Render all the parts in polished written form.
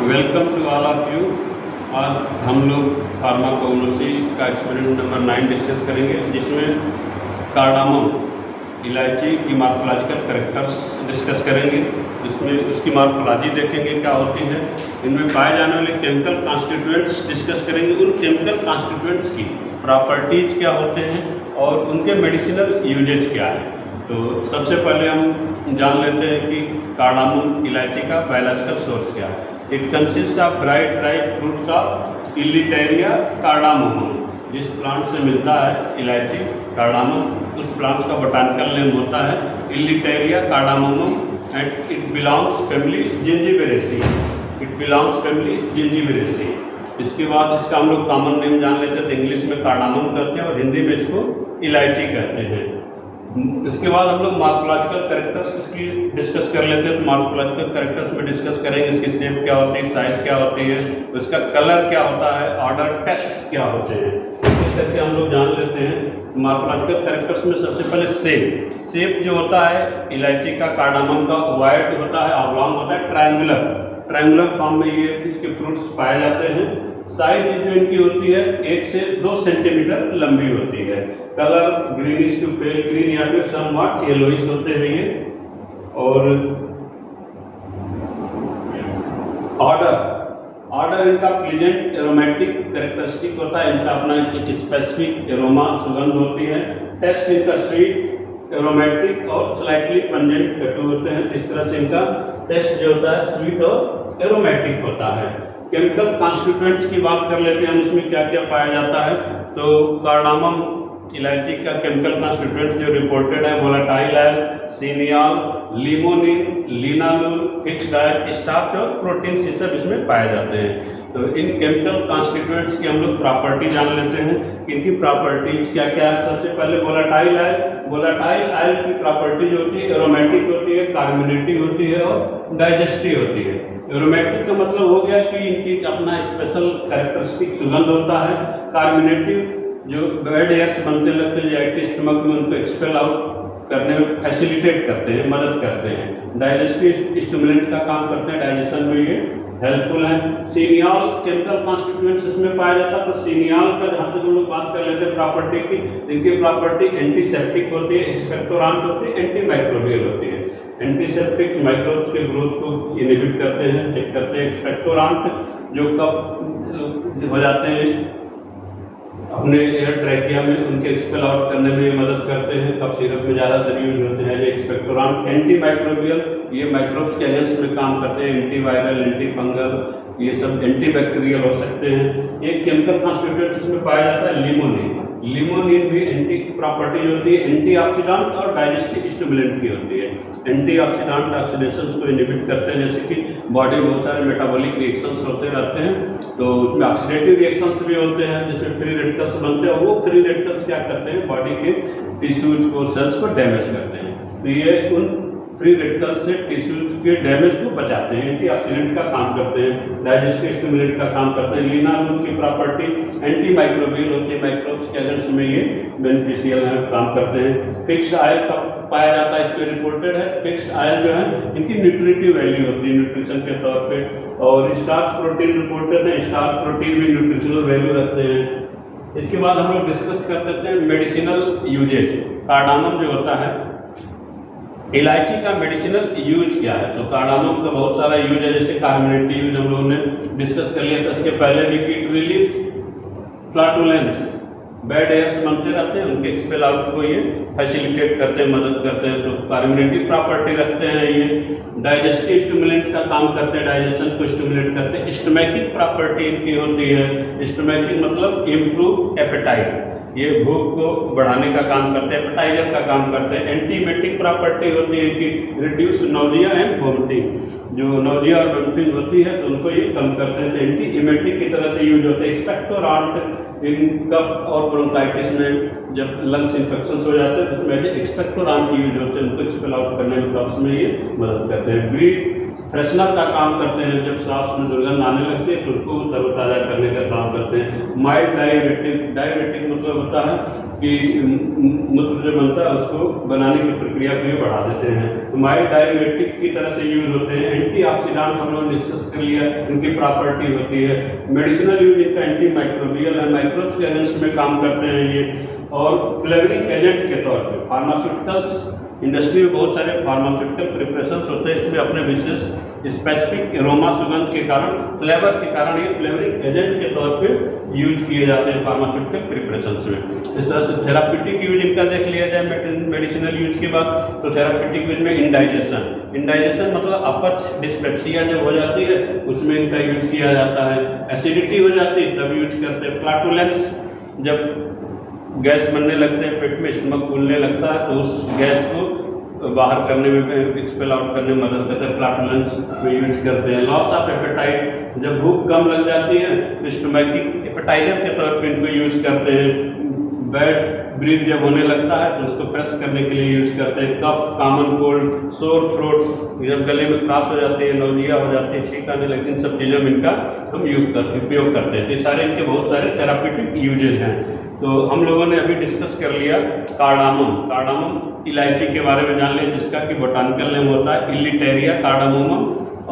Welcome to all of you. आज हम लोग फार्माकोग्नोसी का एक्सपेरिमेंट नंबर 9 डिस्कस करेंगे, जिसमें कार्डामम इलायची की मार्फोलॉजिकल कैरेक्टर्स डिस्कस करेंगे। इसमें उसकी मार्फोलॉजी देखेंगे क्या होती है, इनमें पाए जाने वाले केमिकल कॉन्स्टिट्यूएंट्स डिस्कस करेंगे, उन केमिकल कॉन्स्टिट्यूएंट्स की प्रॉपर्टीज क्या होते हैं और उनके मेडिसिनल यूजेज क्या है। तो सबसे पहले हम जान लेते हैं कि कार्डामम इलायची का बायोलॉजिकल सोर्स क्या है। It consist of bright fruits of Elettaria cardamomum. जिस प्लांट से मिलता है इलायची कार्डामम, उस प्लांट का बोटानिकल नेम होता है Elettaria cardamomum and it belongs family Zingiberaceae. इसके बाद इसका हम लोग कॉमन नेम जान लेते हैं, तो इंग्लिश में कार्डामम कहते हैं और हिंदी में इसको इलायची कहते हैं। इसके बाद हम लोग मार्फोलॉजिकल कैरेक्टर्स इसकी डिस्कस कर लेते हैं। तो मार्फोलॉजिकल कैरेक्टर्स में डिस्कस करेंगे इसकी शेप क्या होती है, साइज क्या होती है, उसका कलर क्या होता है, ऑर्डर टेस्ट क्या होते हैं, इस करके हम लोग जान लेते हैं। मार्फोलॉजिकल कैरेक्टर्स में सबसे पहले शेप जो होता है इलायची का कार्डामम का वाइड होता है, ऑब्लॉन्ग होता है, ट्रायंगुलर फॉर्म में ये इसके फ्रूट्स पाए जाते हैं। साइज जो इनकी होती है 1 से 2 सेंटीमीटर लंबी होती है। Colour greenish to pale green या फिर समवॉट येलोइश होते हैं ये। और ऑर्डर इनका प्लीजेंट एरोमेटिक कैरेक्टरिस्टिक होता है, इनका अपना एक स्पेसिफिक एरोमा सुगंध होती है। टेस्ट इनका स्वीट एरोमेटिक और स्लाइटली पंजेंट कटु होते हैं। इस तरह से इनका टेस्ट जो होता है स्वीट और एरोमेटिक होता है। केमिकल कॉन्स्टिट्यूएंट्स की बात कर लेते हैं हम, इसमें क्या क्या पाया जाता है। तो कार्डामम इलायची का केमिकल कॉन्स्टिट्यूएंट जो रिपोर्टेड है volatile oil, cineole, limonene, linalool, fixed oil, starch और प्रोटीन, ये सब इसमें पाए जाते हैं। तो इन केमिकल कॉन्स्टिट्यूएंट्स की हम लोग प्रॉपर्टी जान लेते हैं। इनकी प्रॉपर्टीज क्या क्या है। सबसे पहले वोलेटाइल ऑयल की प्रॉपर्टी जो होती है एरोमेटिक होती है, कार्बोनेटिव होती है और डाइजेस्टिव होती है। एरोमेटिक का मतलब हो गया कि इनकी अपना स्पेशल कैरेक्टरिस्टिक सुगंध होता है। कार्बोनेटिव जो बैड एयर्स बनते लगते हैं एम्प्टी स्टमक में, उनको एक्सपेल आउट करने में फैसिलिटेट करते हैं, मदद करते हैं। डाइजेस्टिव स्टिमुलेंट का काम करते हैं, डाइजेशन में ये हेल्पफुल है। सीनियाल केमिकल कॉन्स्टिट्यूएंट्स इसमें पाया जाता है। तो सीनियाल का जहाँ तक हम लोग बात कर लेते हैं प्रॉपर्टी की, इनकी प्रॉपर्टी एंटीसेप्टिक होती है, एक्सपेक्टोरेंट होती है, एंटी माइक्रोबियल होती है। एंटीसेप्टिक माइक्रोब्स के ग्रोथ को इनहिबिट करते हैं, चेक करते हैं। एक्सपेक्टोरेंट जो कब हो जाते हैं अपने एयर ट्रैकिया में, उनके एक्सपेल आउट करने में मदद करते हैं, कफ सिरप में ज़्यादातर यूज होते हैं ये एक्सपेक्टोरेंट। एंटी माइक्रोबियल, ये माइक्रोब्स के अगेंस्ट में काम करते हैं, एंटी वायरल, एंटी फंगल, ये सब एंटी बैक्टीरियल हो सकते हैं। एक केमिकल कॉन्स्टिट्यूएंट इसमें पाया जाता है लिमोनिन भी एंटी प्रॉपर्टी होती है, एंटीऑक्सीडेंट और डाइजेस्टिव स्टिमुलेंट की होती है। एंटीऑक्सीडेंट ऑक्सीडेशंस को इनहिबिट करते हैं, जैसे कि बॉडी में बहुत सारे मेटाबॉलिक रिएक्शंस होते रहते हैं, तो उसमें ऑक्सीडेटिव रिएक्शंस भी होते हैं जिसमें फ्री रेडिकल्स बनते हैं। वो फ्री रेडिकल्स क्या करते हैं, बॉडी के टिश्यूज को, सेल्स को डैमेज करते हैं। तो ये उन फ्री रेडिकल से टिश्यूज के डैमेज को बचाते हैं, एंटीऑक्सीडेंट का काम करते हैं, डाइजेस्टिव स्टिमुलेंट का काम करते हैं। लिनालुल की प्रॉपर्टी एंटी माइक्रोबियल होती है, माइक्रोब्स के अगेंस्ट में ये बेनिफिशियल है, काम करते हैं। फिक्स्ड ऑयल का पाया जाता है, इसमें रिपोर्टेड है। फिक्स्ड ऑयल जो है इनकी न्यूट्रिटिव वैल्यू होती है न्यूट्रिशन के तौर पे। और स्टार्च प्रोटीन रिपोर्टेड है, स्टार्च प्रोटीन भी न्यूट्रिशनल वैल्यू रखते हैं। इसके बाद हम लोग डिस्कस कर देते हैं मेडिसिनल यूजेज। कार्डामम जो होता है इलायची का मेडिसिनल यूज क्या है। तो कार्डामम का बहुत सारा यूज है, जैसे कार्बोनेटिव यूज हम लोगों ने डिस्कस कर लिया था इसके पहले भी कि it relieve flatulence, bad airs बनते रहते हैं, उनके एक्सपेल आउट को ये फैसिलिटेट करते हैं, मदद करते हैं। तो कार्बोनेटिव प्रॉपर्टी रखते हैं ये। डाइजेस्टिव स्टिमुलेंट का काम करते हैं, डाइजेशन को स्टिमुलेट करते हैं। स्टमैकिक प्रॉपर्टी इनकी होती है। स्टमैकिक मतलब इम्प्रूव एपेटाइट, ये भूख को बढ़ाने का काम करते हैं, एपेटाइजर का काम करते हैं। एंटीमेटिक प्रॉपर्टी होती है कि रिड्यूस नोजिया एंड वोमिटिंग, जो नोजिया और वोमिटिंग होती है तो उनको ये कम करते हैं। तो एंटी इमेटिक की तरह से यूज होते हैं। एक्सपेक्टोरेंट इन कफ और ब्रोंकाइटिस में जब लंग्स इन्फेक्शन हो जाते हैं तो उसमें एक्सपेक्टोरेंट यूज होते हैं, उनको एक्सपेल आउट करने में कफ्स में ये मदद करते हैं। फ्रेशनर का काम करते हैं, जब सांस में दुर्गंध आने लगती है तो उनको तरोताज़ा करने का काम करते हैं। माइल्ड डायरेटिक, डायरेटिक मतलब होता है कि मूत्र जो बनता है उसको बनाने की प्रक्रिया को ही बढ़ा देते हैं, तो माइल्ड डायरेटिक की तरह से यूज होते हैं। एंटीऑक्सीडेंट हम लोगों ने डिस्कस कर लिया, इनकी प्रॉपर्टी होती है। मेडिसिनल यूज इनका एंटी माइक्रोबियल है, माइक्रोब्स के अगेंस्ट में काम करते हैं ये। और फ्लेवरिंग एजेंट के तौर पे फार्मास्यूटिकल्स इंडस्ट्री में बहुत सारे फार्मास्यूटिकल प्रिपरेशंस होते हैं, इसमें अपने विशेष स्पेसिफिक एरोमा सुगंध के कारण, फ्लेवर के कारण ये फ्लेवरिंग एजेंट के तौर पे यूज किए जाते हैं फार्मास्यूटिकल प्रिपरेशंस में। इस तरह से थेराप्यूटिक यूज इनका देख लिया जाए मेडिसिनल यूज के बाद, तो थेराप्यूटिक यूज में इंडाइजेशन मतलब अपच डिस्पेप्सिया जब हो जाती है उसमें इनका यूज किया जाता है। एसिडिटी हो जाती है तब यूज करते हैं। फ्लैटुलेंस, जब गैस बनने लगते हैं पेट में, स्टमक फूलने लगता है तो उस गैस को बाहर करने में, एक्सपेल आउट करने में मदद करते हैं, फ्लैटुलेंस में यूज करते हैं। लॉस ऑफ एपेटाइट, जब भूख कम लग जाती है तो स्टोमैटिक एपेटाइजर के तौर पे इनको यूज करते हैं। बैड ब्रीथ जब होने लगता है तो उसको प्रेस करने के लिए यूज करते हैं। कफ, कॉमन कोल्ड, सोर थ्रोट, जब गले में क्रास हो जाती है, नौजिया हो जाती है, छींक आने लगती है, इन सब चीज़ों में इनका हम उपयोग करते हैं। तो ये सारे इनके बहुत सारे थेराप्यूटिक यूजेज हैं। तो हम लोगों ने अभी डिस्कस कर लिया कार्डामम इलायची के बारे में जान लिया, जिसका कि बोटानिकल नेम होता है इलिटेरिया कार्डामोमम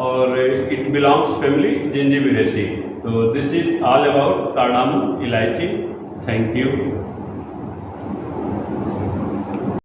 और इट बिलोंग्स फैमिली जिंजिबिरेसी। तो this is all about cardamom elaichi. Thank you.